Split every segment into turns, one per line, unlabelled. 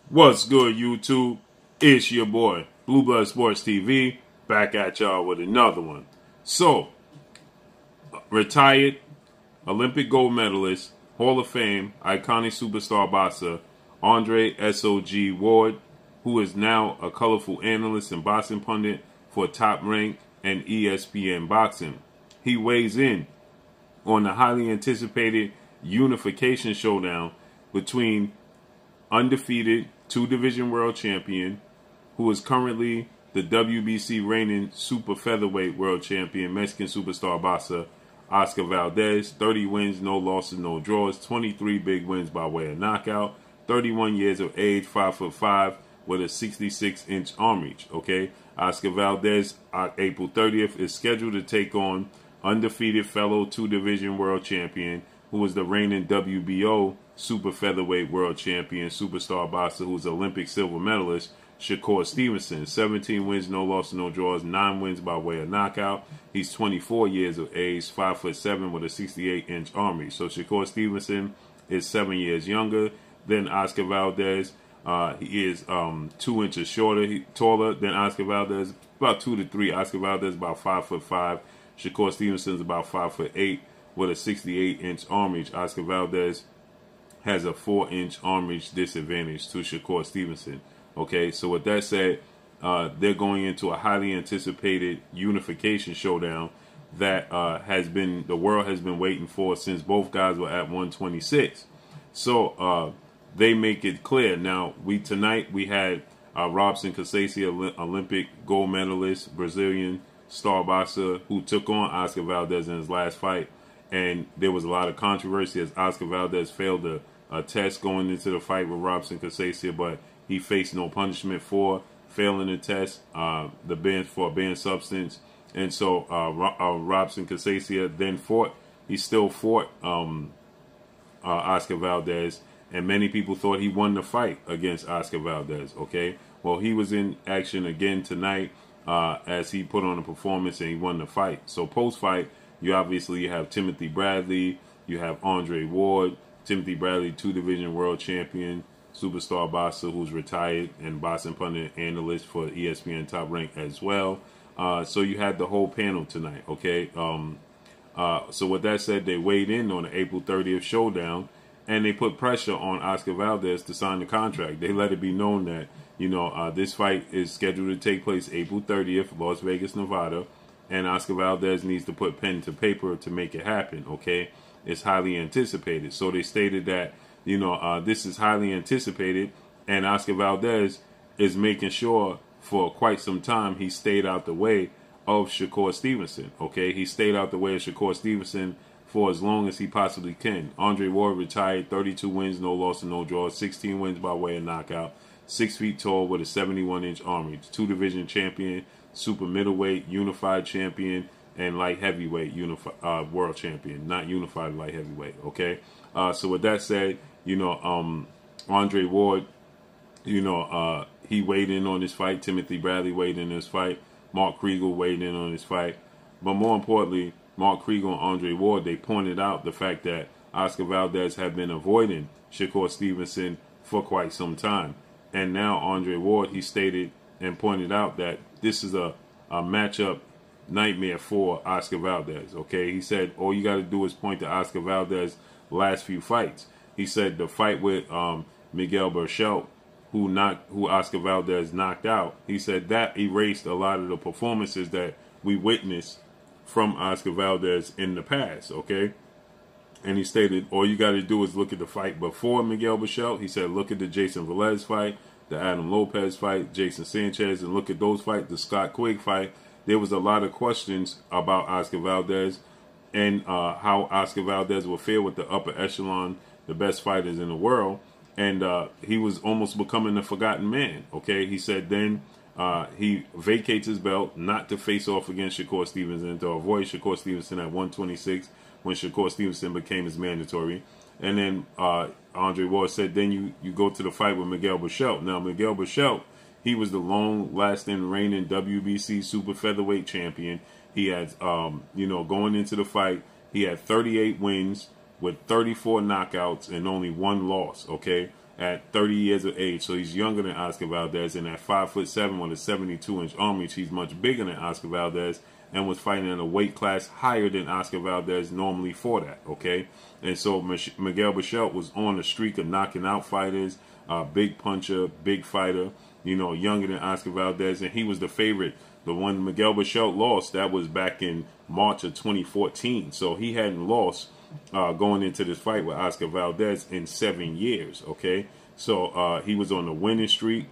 What's good, YouTube? It's your boy, Blue Blood Sports TV, back at y'all with another one. So, retired Olympic gold medalist, Hall of Fame, iconic superstar boxer, Andre S.O.G. Ward, who is now a colorful analyst and boxing pundit for Top Rank and ESPN Boxing. He weighs in on the highly anticipated unification showdown between undefeated two-division world champion, who is currently the WBC reigning super featherweight world champion, Mexican superstar boxer Oscar Valdez. 30 wins, no losses, no draws, 23 big wins by way of knockout, 31 years of age, 5'5", with a 66-inch arm reach. Okay, Oscar Valdez, April 30th, is scheduled to take on undefeated fellow two-division world champion, who is the reigning WBO super featherweight world champion, superstar boxer, who's an Olympic silver medalist, Shakur Stevenson. 17 wins, no losses, no draws, 9 wins by way of knockout. He's 24 years of age, 5'7", with a 68-inch arm reach. So Shakur Stevenson is 7 years younger than Oscar Valdez. He is 2 inches taller than Oscar Valdez, about 2 to 3. Oscar Valdez about 5'5". Shakur Stevenson is about 5'8", with a 68-inch arm reach. Oscar Valdez has a 4-inch arm reach disadvantage to Shakur Stevenson. Okay, so with that said, they're going into a highly anticipated unification showdown that the world has been waiting for since both guys were at 126. So they make it clear. Now, tonight we had Robson Casaccia, Olympic gold medalist, Brazilian star boxer, who took on Oscar Valdez in his last fight. And there was a lot of controversy as Oscar Valdez failed a test going into the fight with Robson Casaccia, but he faced no punishment for failing the test, the ban for a banned substance. And so Robson Casaccia then fought. He still fought Oscar Valdez, and many people thought he won the fight against Oscar Valdez. Okay, well, he was in action again tonight as he put on a performance and he won the fight. So post-fight, you have Timothy Bradley, you have Andre Ward. Timothy Bradley, two-division world champion, superstar boxer who's retired, and boxing pundit analyst for ESPN Top Rank as well. So you had the whole panel tonight, okay? So with that said, they weighed in on the April 30th showdown, and they put pressure on Oscar Valdez to sign the contract. They let it be known that, this fight is scheduled to take place April 30th, Las Vegas, Nevada, and Oscar Valdez needs to put pen to paper to make it happen, okay? It's highly anticipated. So they stated that, this is highly anticipated, and Oscar Valdez is making sure for quite some time he stayed out the way of Shakur Stevenson, okay? He stayed out the way of Shakur Stevenson for as long as he possibly can. Andre Ward retired, 32 wins, no losses, no draws, 16 wins by way of knockout, 6 feet tall with a 71-inch arm reach, two-division champion, super middleweight, unified champion, and light heavyweight world champion, not unified light heavyweight. Okay, so with that said, Andre Ward, he weighed in on this fight. Timothy Bradley weighed in this fight. Mark Kriegel weighed in on this fight. But more importantly, Mark Kriegel and Andre Ward, they pointed out the fact that Oscar Valdez had been avoiding Shakur Stevenson for quite some time, and now Andre Ward, he stated and pointed out that this is a matchup nightmare for Oscar Valdez. Okay, he said all you got to do is point to Oscar Valdez's last few fights. He said the fight with Miguel Berchelt, who Oscar Valdez knocked out, he said that erased a lot of the performances that we witnessed from Oscar Valdez in the past. Okay, and he stated all you got to do is look at the fight before Miguel Berchelt. He said look at the Jason Velez fight, the Adam Lopez fight, Jason Sanchez, and look at those fights, the Scott Quigg fight. There was a lot of questions about Oscar Valdez and how Oscar Valdez will fare with the upper echelon, the best fighters in the world. And he was almost becoming a forgotten man. Okay, he said then he vacates his belt not to face off against Shakur Stevenson, to avoid Shakur Stevenson at 126 when Shakur Stevenson became his mandatory. And then Andre Ward said then you go to the fight with Miguel Berchelt. Now, Miguel Berchelt, he was the long-lasting reigning WBC super featherweight champion. He had, going into the fight, he had 38 wins with 34 knockouts and only 1 loss, okay? at 30 years of age. So he's younger than Oscar Valdez, and at 5'7" with a 72-inch arm reach, he's much bigger than Oscar Valdez, and was fighting in a weight class higher than Oscar Valdez normally for that, okay? And so Miguel Bichelt was on a streak of knocking out fighters, big puncher, big fighter, you know, younger than Oscar Valdez, and he was the favorite. The one Miguel Bichelt lost, that was back in March of 2014, so he hadn't lost going into this fight with Oscar Valdez in 7 years, okay? So he was on the winning streak.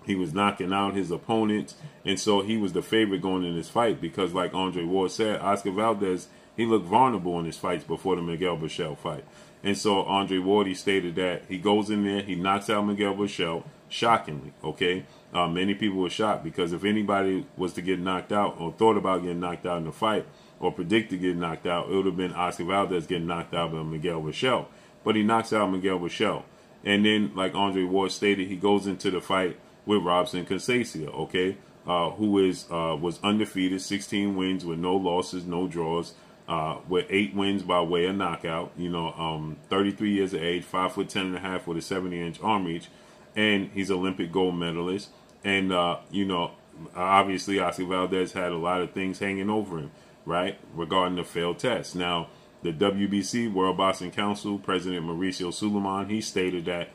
He was knocking out his opponents, and so he was the favorite going in this fight because, like Andre Ward said, Oscar Valdez, he looked vulnerable in his fights before the Miguel Bichelt fight. And so Andre Ward, he stated that he goes in there, he knocks out Miguel Bichelt, shockingly, okay? Many people were shocked because if anybody was to get knocked out or thought about getting knocked out in the fight or predicted getting knocked out, it would have been Oscar Valdez getting knocked out by Miguel Bichelt. But he knocks out Miguel Bichelt. And then, like Andre Ward stated, he goes into the fight with Robson Conceição, okay, who was undefeated, 16 wins with no losses, no draws, with 8 wins by way of knockout. You know, 33 years of age, 5'10.5" with a 70-inch arm reach, and he's Olympic gold medalist. And you know, obviously Oscar Valdez had a lot of things hanging over him, right, regarding the failed test. Now, the WBC, World Boxing Council, President Mauricio Suleiman, he stated that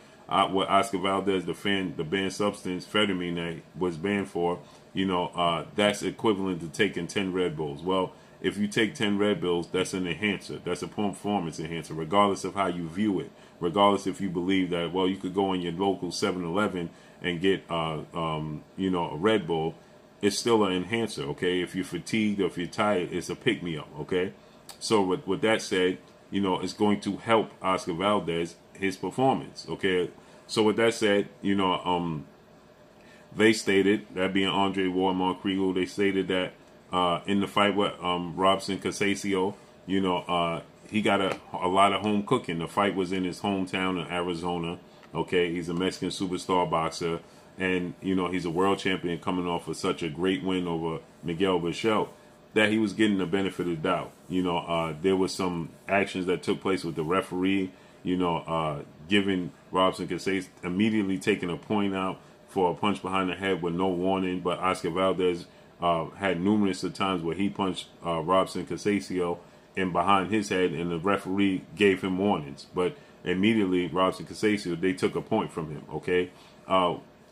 what Oscar Valdez, the banned substance, amphetamine, that was banned for, you know, that's equivalent to taking 10 Red Bulls. Well, if you take 10 Red Bulls, that's an enhancer. That's a performance enhancer, regardless of how you view it. Regardless if you believe that, well, you could go in your local 7-Eleven and get, you know, a Red Bull, it's still an enhancer, okay? If you're fatigued or if you're tired, it's a pick-me-up, okay? So with that said, you know, it's going to help Oscar Valdez, his performance, okay? So with that said, you know, they stated, that being Andre Ward, Mark Kriegel, they stated that in the fight with Robson Conceição, you know, he got a lot of home cooking. The fight was in his hometown in Arizona, okay? He's a Mexican superstar boxer, and, you know, he's a world champion coming off of such a great win over Miguel Bichelt, that he was getting the benefit of the doubt. You know, there was some actions that took place with the referee, you know, giving Robson Conceição immediately taking a point out for a punch behind the head with no warning. But Oscar Valdez had numerous of times where he punched Robson Conceição in behind his head, and the referee gave him warnings. But immediately, Robson Conceição, they took a point from him, okay?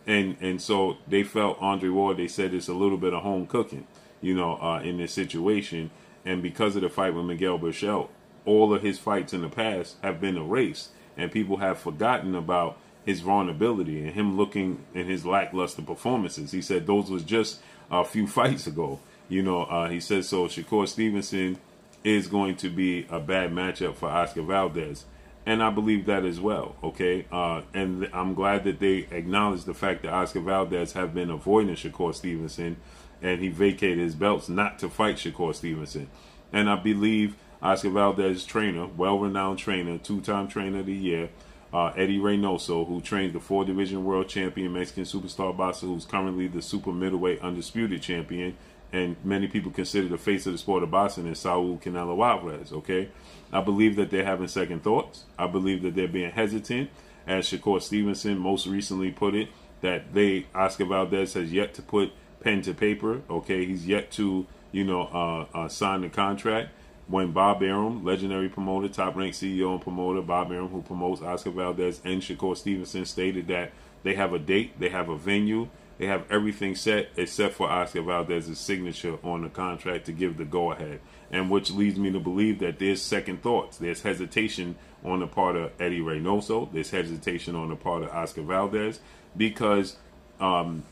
And so they felt, Andre Ward, they said it's a little bit of home cooking, you know, in this situation. And because of the fight with Miguel Bichelt, all of his fights in the past have been erased, and people have forgotten about his vulnerability and him looking in his lackluster performances. He said those was just a few fights ago. You know, he said, so Shakur Stevenson is going to be a bad matchup for Oscar Valdez. And I believe that as well, okay? And I'm glad that they acknowledge the fact that Oscar Valdez have been avoiding Shakur Stevenson, and he vacated his belts not to fight Shakur Stevenson. And I believe Oscar Valdez's trainer, well-renowned trainer, 2-time trainer of the year, Eddie Reynoso, who trains the 4-division world champion Mexican superstar boxer, who's currently the super middleweight undisputed champion, and many people consider the face of the sport of boxing, is Saul Canelo Alvarez, okay? I believe that they're having second thoughts. I believe that they're being hesitant, as Shakur Stevenson most recently put it, that Oscar Valdez has yet to put pen to paper, okay? He's yet to, you know, sign the contract. When Bob Arum, legendary promoter, top-ranked CEO and promoter, Bob Arum, who promotes Oscar Valdez and Shakur Stevenson, stated that they have a date, they have a venue, they have everything set except for Oscar Valdez's signature on the contract to give the go-ahead. And which leads me to believe that there's second thoughts. There's hesitation on the part of Eddie Reynoso. There's hesitation on the part of Oscar Valdez, because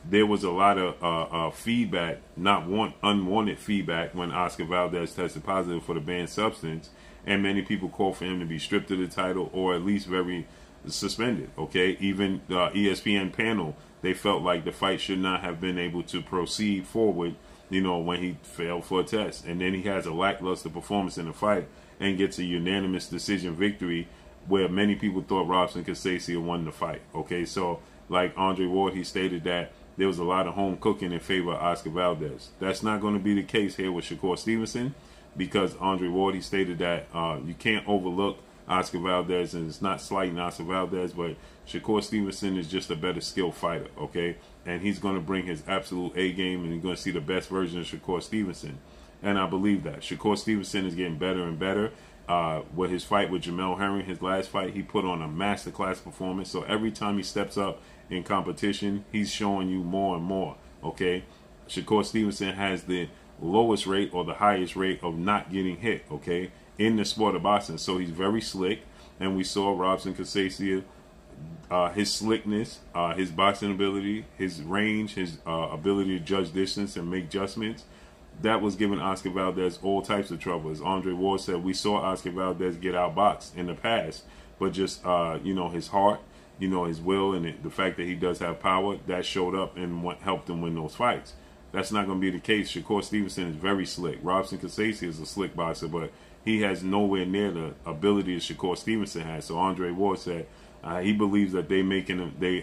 there was a lot of feedback, unwanted feedback, when Oscar Valdez tested positive for the banned substance, and many people called for him to be stripped of the title or at least very suspended, okay? Even the ESPN panel, they felt like the fight should not have been able to proceed forward, you know, when he failed for a test. And then he has a lackluster performance in the fight and gets a unanimous decision victory where many people thought Robson Conceição won the fight, okay? So, like Andre Ward, he stated that there was a lot of home cooking in favor of Oscar Valdez. That's not going to be the case here with Shakur Stevenson, because Andre Ward, he stated that you can't overlook Oscar Valdez, and it's not slighting Oscar Valdez, but Shakur Stevenson is just a better skilled fighter, okay? And he's going to bring his absolute A game, and you're going to see the best version of Shakur Stevenson. And I believe that. Shakur Stevenson is getting better and better. With his fight with Jamel Herring, his last fight, he put on a masterclass performance. So every time he steps up in competition, he's showing you more and more, okay? Shakur Stevenson has the lowest rate or the highest rate of not getting hit, okay, in the sport of boxing. So he's very slick. And we saw Robson Casacia, his slickness, his boxing ability, his range, his ability to judge distance and make adjustments. That was giving Oscar Valdez all types of trouble. As Andre Ward said, we saw Oscar Valdez get outboxed in the past, but just, his heart, his will, and the fact that he does have power, that showed up and helped him win those fights. That's not going to be the case. Shakur Stevenson is very slick. Robson Casacia is a slick boxer, but he has nowhere near the ability that Shakur Stevenson has. So Andre Ward said he believes that they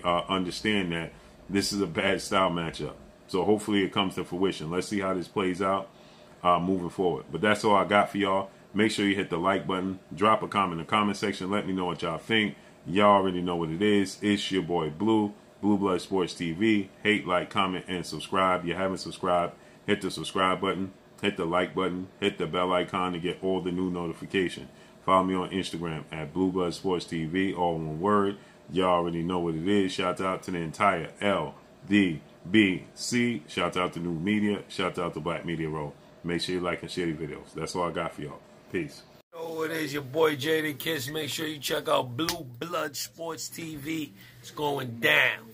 understand that this is a bad style matchup. So hopefully it comes to fruition. Let's see how this plays out moving forward. But that's all I got for y'all. Make sure you hit the like button. Drop a comment in the comment section. Let me know what y'all think. Y'all already know what it is. It's your boy Blue, Blue Blood Sports TV. Hate, like, comment, and subscribe. If you haven't subscribed, hit the subscribe button. Hit the like button. Hit the bell icon to get all the new notifications. Follow me on Instagram at Blue Blood Sports TV. All one word. Y'all already know what it is. Shout out to the entire LDBC. Shout out to New Media. Shout out to Black Media Row. Make sure you like and share the videos. That's all I got for y'all. Peace.
Oh, it is your boy Jada Kiss. Make sure you check out Blue Blood Sports TV. It's going down.